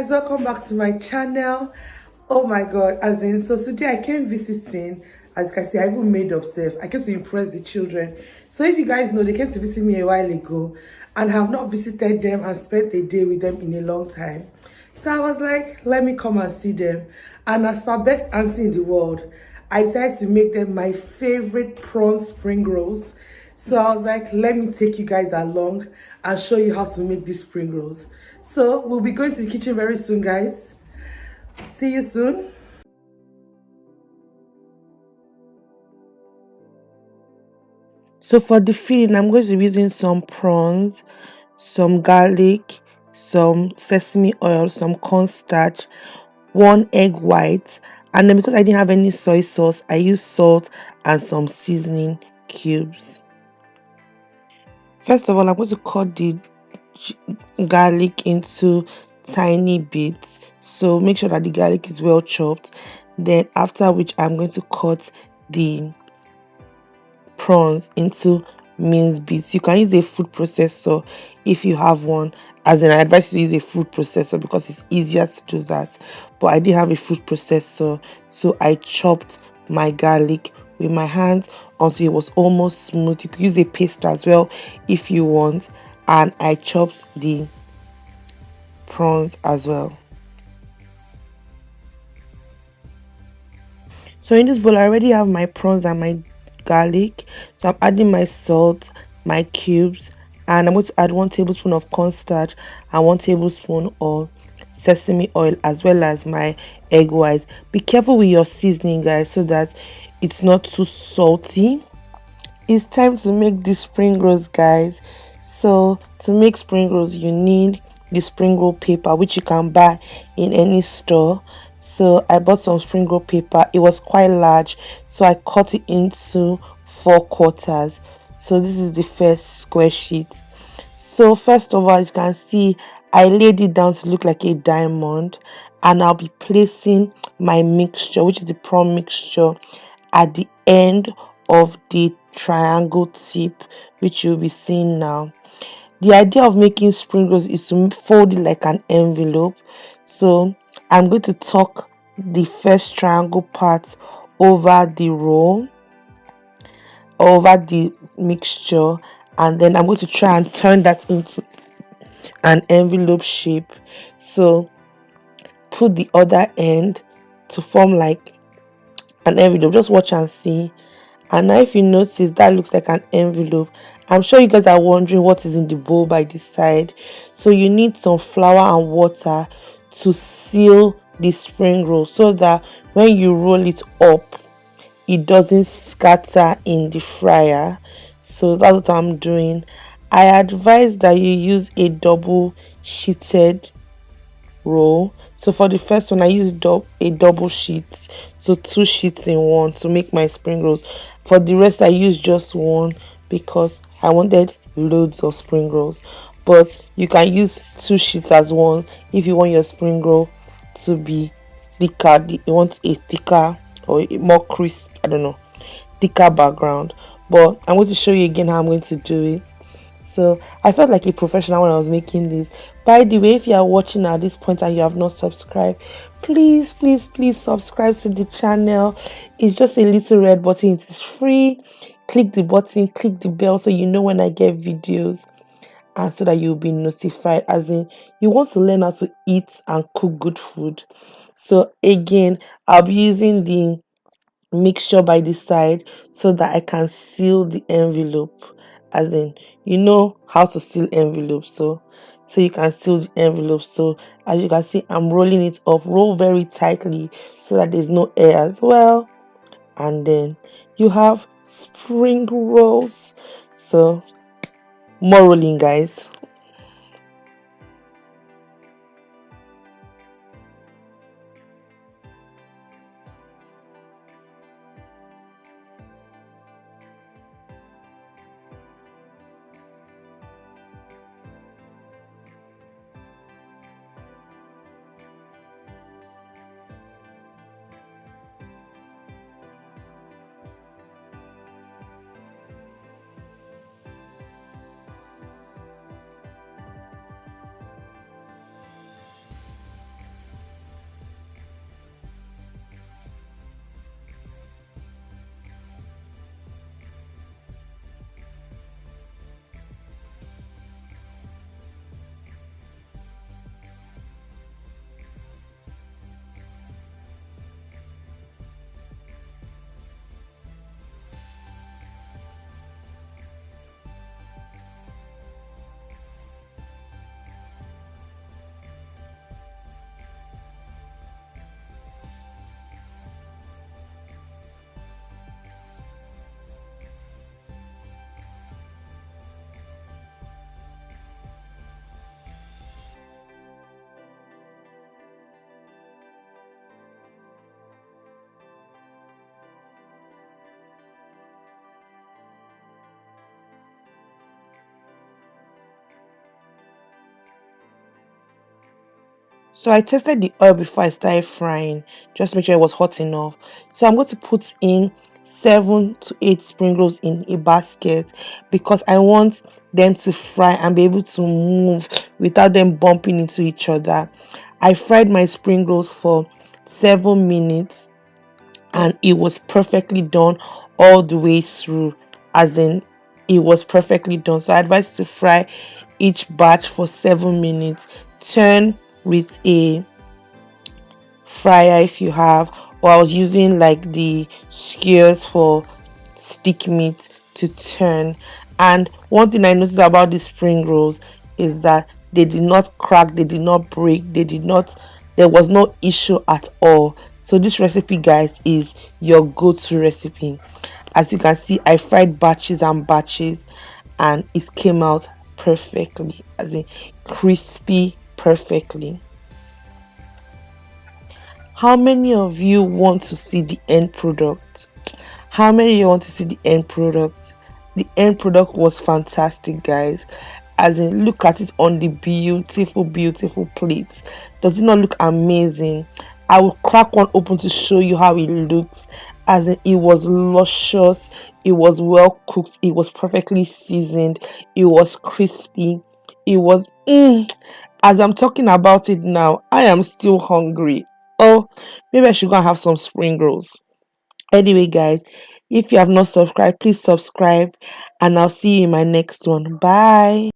guys, welcome back to my channel. Oh my god, as in, so today I came visiting. As you can see, I even made up self. I came to impress the children. So if you guys know, they came to visit me a while ago and have not visited them and spent a day with them in a long time. So I was like, let me come and see them. And as my best auntie in the world, I decided to make them my favorite prawn spring rolls. So I was like, let me take you guys along and show you how to make these spring rolls. So we'll be going to the kitchen very soon, guys. See you soon. So for the filling, I'm going to be using some prawns, some garlic, some sesame oil, some cornstarch, 1 egg white, and then because I didn't have any soy sauce, I used salt and some seasoning cubes. First of all, I'm going to cut the garlic into tiny bits, so make sure that the garlic is well chopped. Then after which I'm going to cut the prawns into minced bits. You can use a food processor if you have one, as in I advise you to use a food processor because it's easier to do that, but I didn't have a food processor, so I chopped my garlic with my hands until it was almost smooth. You could use a paste as well if you want, and I chopped the prawns as well. So in this bowl I already have my prawns and my garlic, so I'm adding my salt, my cubes, and I'm going to add 1 tablespoon of cornstarch and 1 tablespoon of sesame oil, as well as my egg white. Be careful with your seasoning, guys, so that it's not too salty. It's time to make the spring rolls, guys. So to make spring rolls, you need the spring roll paper, which you can buy in any store. So I bought some spring roll paper. It was quite large, so I cut it into 4/4. So this is the first square sheet. So first of all, as you can see, I laid it down to look like a diamond, and I'll be placing my mixture, which is the prawn mixture, at the end of the triangle tip, which you'll be seeing now. The idea of making spring rolls is to fold it like an envelope. So I'm going to tuck the first triangle part over the roll, over the mixture, and then I'm going to try and turn that into an envelope shape. So put the other end to form like an envelope. Just watch and see. And now if you notice, that looks like an envelope. I'm sure you guys are wondering what is in the bowl by the side. So you need some flour and water to seal the spring roll, so that when you roll it up, it doesn't scatter in the fryer. So that's what I'm doing. I advise that you use a double sheeted roll. So for the first one, I used a double sheet, so 2 sheets in one to make my spring rolls. For the rest, I used just one because I wanted loads of spring rolls, but you can use 2 sheets as one if you want your spring roll to be thicker. You want a thicker or a more crisp, I don't know, thicker background. But I'm going to show you again how I'm going to do it. So I felt like a professional when I was making this. By the way, if you are watching at this point and you have not subscribed, please subscribe to the channel. It's just a little red button. It is free. Click the button, click the bell, so you know when I get videos, and so that you'll be notified, as in you want to learn how to eat and cook good food. So again, I'll be using the mixture by the side so that I can seal the envelope, as in you know how to seal envelopes, so you can seal the envelope. So as you can see, I'm rolling it up. Roll very tightly so that there's no air as well, and then you have spring rolls. So more rolling, guys. So I tested the oil before I started frying, just make sure it was hot enough. So I'm going to put in 7 to 8 spring rolls in a basket because I want them to fry and be able to move without them bumping into each other. I fried my spring rolls for 7 minutes and it was perfectly done all the way through, as in it was perfectly done. So I advise to fry each batch for 7 minutes. Turn with a fryer if you have, or I was using like the skewers for stick meat to turn. And one thing I noticed about the spring rolls is that they did not crack, they did not break, they did not, there was no issue at all. So this recipe, guys, is your go-to recipe. As you can see, I fried batches and batches and it came out perfectly, as in crispy perfectly. How many of you want to see the end product? How many of you want to see the end product? The end product was fantastic, guys. As in, look at it on the beautiful, beautiful plate. Does it not look amazing? I will crack one open to show you how it looks. As in, it was luscious, it was well cooked, it was perfectly seasoned, it was crispy, it was. As I'm talking about it now, I am still hungry. Oh, maybe I should go and have some spring rolls. Anyway, guys, if you have not subscribed, please subscribe, and I'll see you in my next one. Bye.